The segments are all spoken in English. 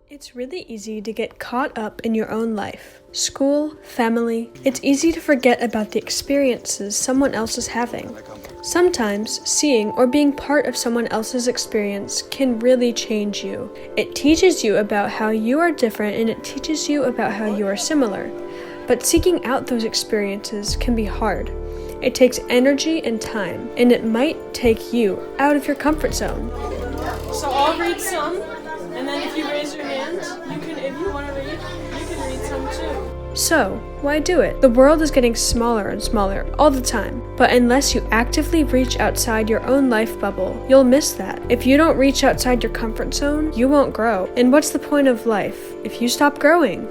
It's really easy to get caught up in your own life, school, family. It's easy to forget about the experiences someone else is having. Sometimes, seeing or being part of someone else's experience can really change you. It teaches you about how you are different and it teaches you about how you are similar. But seeking out those experiences can be hard. It takes energy and time, and it might take you out of your comfort zone. So I'll read some, and then if you raise your hand, if you want to read, you can read some too. So, why do it? The world is getting smaller and smaller all the time, but unless you actively reach outside your own life bubble, you'll miss that. If you don't reach outside your comfort zone, you won't grow. And what's the point of life if you stop growing?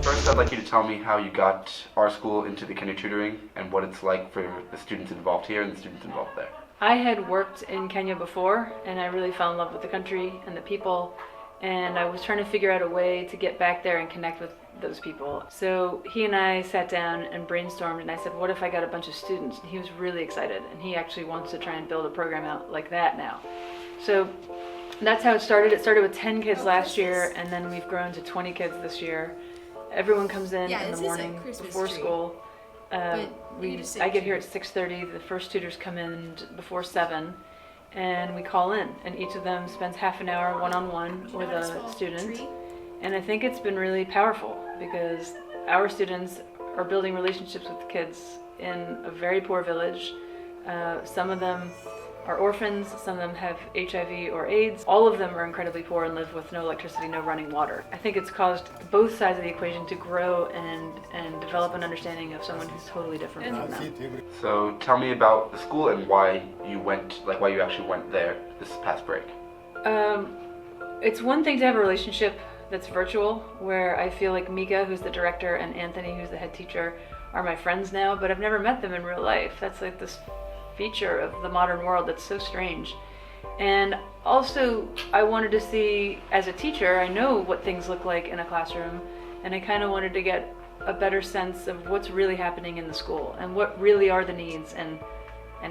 First, I'd like you to tell me how you got our school into the Kenya tutoring and what it's like for the students involved here and the students involved there. I had worked in Kenya before, and I really fell in love with the country and the people, and I was trying to figure out a way to get back there and connect with those people. So he and I sat down and brainstormed, and I said, what if I got a bunch of students? And he was really excited, and he actually wants to try and build a program out like that now. So that's how it started. It started with 10 kids last year, and then we've grown to 20 kids this year. Everyone comes in the morning before school. I get here at 6:30. The first tutors come in before 7, and we call in, and each of them spends half an hour one-on-one with a student. And I think it's been really powerful because our students are building relationships with kids in a very poor village. Some of them are orphans, some of them have HIV or AIDS. All of them are incredibly poor and live with no electricity, no running water. I think it's caused both sides of the equation to grow and develop an understanding of someone who's totally different from them. So tell me about the school and why you actually went there this past break. It's one thing to have a relationship that's virtual, where I feel like Mika, who's the director, and Anthony, who's the head teacher, are my friends now, but I've never met them in real life. That's like this feature of the modern world that's so strange. And also, I wanted to see, as a teacher, I know what things look like in a classroom, and I kind of wanted to get a better sense of what's really happening in the school and what really are the needs, and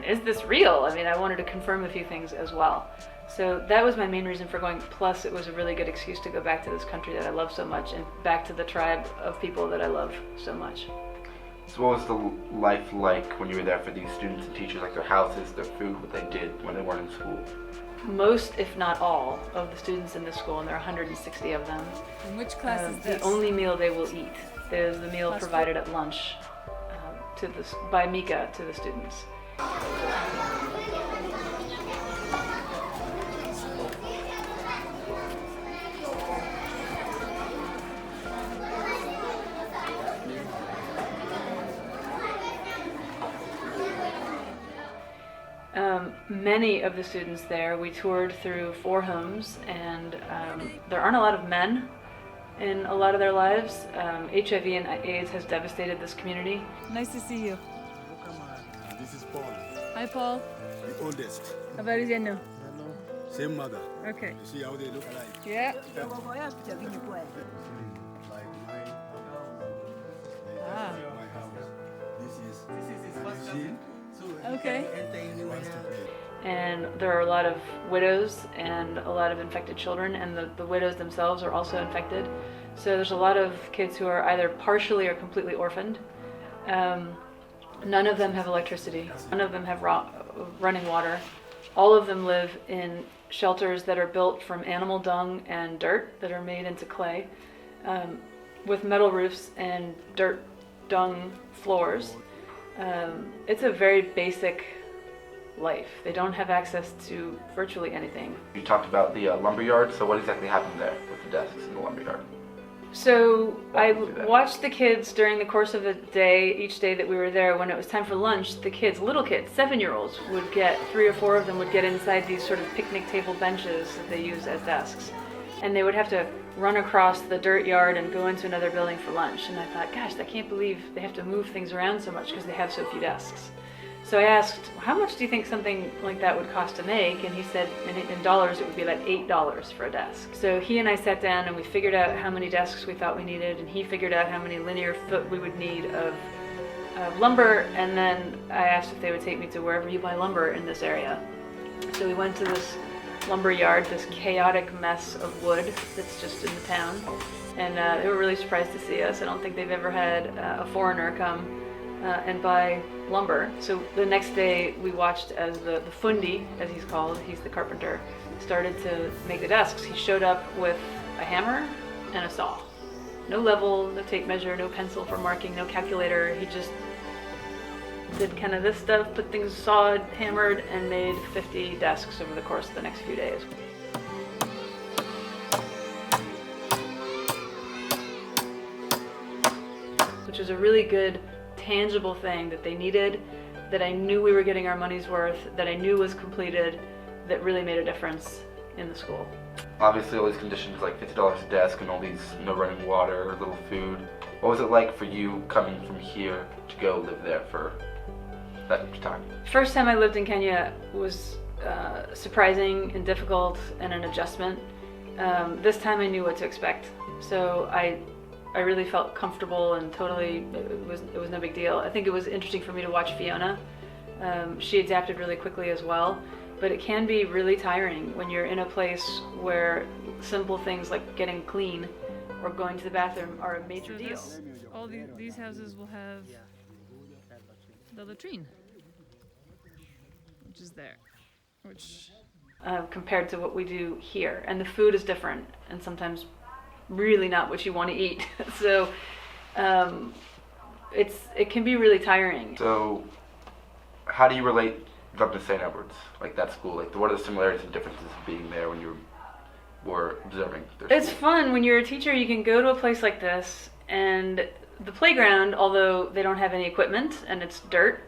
is this real? I mean, I wanted to confirm a few things as well. So that was my main reason for going, plus it was a really good excuse to go back to this country that I love so much and back to the tribe of people that I love so much. So what was the life like when you were there for these students and teachers, like their houses, their food, what they did when they weren't in school? Most, if not all, of the students in this school, and there are 160 of them. And which class is this? The only meal they will eat is the meal provided at lunch by Mika to the students. Many of the students there, we toured through 4 homes, and there aren't a lot of men in a lot of their lives. HIV and AIDS has devastated this community. Nice to see you. This is Paul. Hi, Paul. The oldest. Habari zenu? Same mother. Okay. You see how they look alike? Yeah. Like mine. Ah. My house. This is his first cousin. Okay. And there are a lot of widows and a lot of infected children, and the widows themselves are also infected. So there's a lot of kids who are either partially or completely orphaned. None of them have electricity. None of them have running water. All of them live in shelters that are built from animal dung and dirt that are made into clay, with metal roofs and dirt dung floors. It's a very basic life. They don't have access to virtually anything. You talked about the lumberyard, so what exactly happened there with the desks in the lumberyard? So I watched the kids during the course of the day, each day that we were there. When it was time for lunch, the kids, little kids, 7-year-olds, would get, 3 or 4 of them would get inside these sort of picnic table benches that they use as desks. And they would have to run across the dirt yard and go into another building for lunch. And I thought, gosh, I can't believe they have to move things around so much because they have so few desks. So I asked, how much do you think something like that would cost to make? And he said, in dollars, it would be like $8 for a desk. So he and I sat down and we figured out how many desks we thought we needed, and he figured out how many linear foot we would need of lumber, and then I asked if they would take me to wherever you buy lumber in this area. So we went to this lumber yard, this chaotic mess of wood that's just in the town, and they were really surprised to see us. I don't think they've ever had a foreigner come and buy lumber. So the next day we watched as the fundi, as he's called, he's the carpenter, started to make the desks. He showed up with a hammer and a saw. No level, no tape measure, no pencil for marking, no calculator. He just did kind of this stuff, put things sawed, hammered, and made 50 desks over the course of the next few days. Which was a really good, tangible thing that they needed, that I knew we were getting our money's worth, that I knew was completed, that really made a difference in the school. Obviously all these conditions like $50 a desk and all these no running water, little food. What was it like for you coming from here to go live there for that time? First time I lived in Kenya was surprising and difficult and an adjustment. This time I knew what to expect. So I really felt comfortable and totally, it was no big deal. I think it was interesting for me to watch Fiona. She adapted really quickly as well, but it can be really tiring when you're in a place where simple things like getting clean or going to the bathroom are a major deal. All these houses will have the latrine, which is there, which compared to what we do here. And the food is different and sometimes really not what you want to eat. So it can be really tiring. So how do you relate them to St. Edward's, like that school? Like what are the similarities and differences of being there when you were observing their It's school? fun when you're a teacher. You can go to a place like this, and the playground, although they don't have any equipment and it's dirt,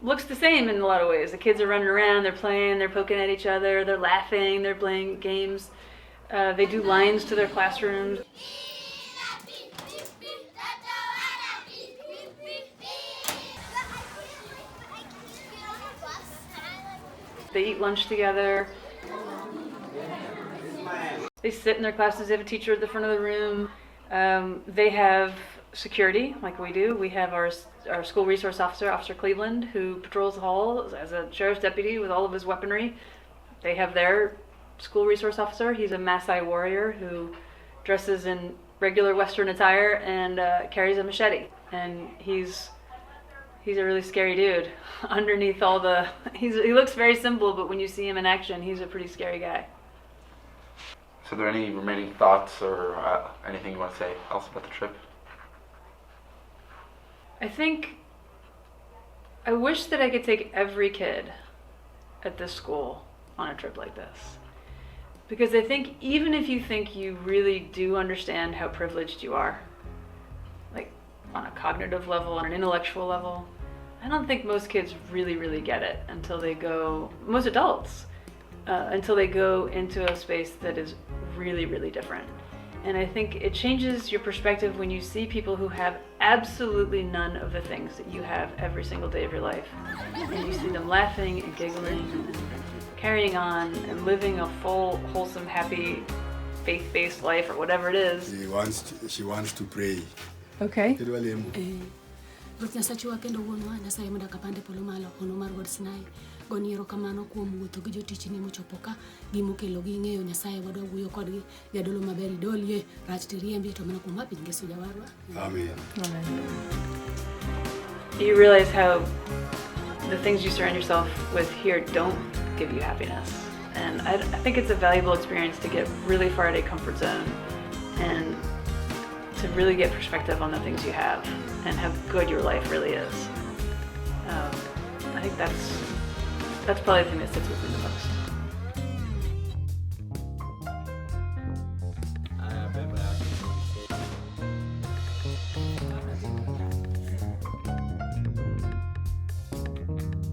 looks the same in a lot of ways. The kids are running around, they're playing, they're poking at each other, they're laughing, they're playing games. They do lines to their classrooms. They eat lunch together. They sit in their classes. They have a teacher at the front of the room. They have security, like we do. We have our school resource officer, Officer Cleveland, who patrols the hall as a sheriff's deputy with all of his weaponry. They have their school resource officer. He's a Maasai warrior who dresses in regular Western attire and carries a machete. And he's a really scary dude. Underneath all the, he looks very simple, but when you see him in action, he's a pretty scary guy. So are there any remaining thoughts or anything you want to say else about the trip? I think I wish that I could take every kid at this school on a trip like this. Because I think even if you think you really do understand how privileged you are, like on a cognitive level, on an intellectual level, I don't think most kids really get it until they go, most adults, until they go into a space that is really different. And I think it changes your perspective when you see people who have absolutely none of the things that you have every single day of your life. And you see them laughing and giggling and carrying on and living a full, wholesome, happy, faith-based life or whatever it is. She wants to pray. okay. Ruoth Nyasache wakendo wuonwa Nyasaye modak apande polo malo hono mar Wuod Sinai. Goni erokamano kuom wuotho gi jotichni mochopo ka gimokelo gi ng'eyo Nyasaye wadwa wuoyo kodgi jadolo maber idolie rach tiriembi to mana kuom mapiny Yesu jawarwa. Amen. You realize how the things you surround yourself with here don't give you happiness. And I think it's a valuable experience to get really far out of your comfort zone and to really get perspective on the things you have and how good your life really is. I think that's probably the thing that sits with me the most.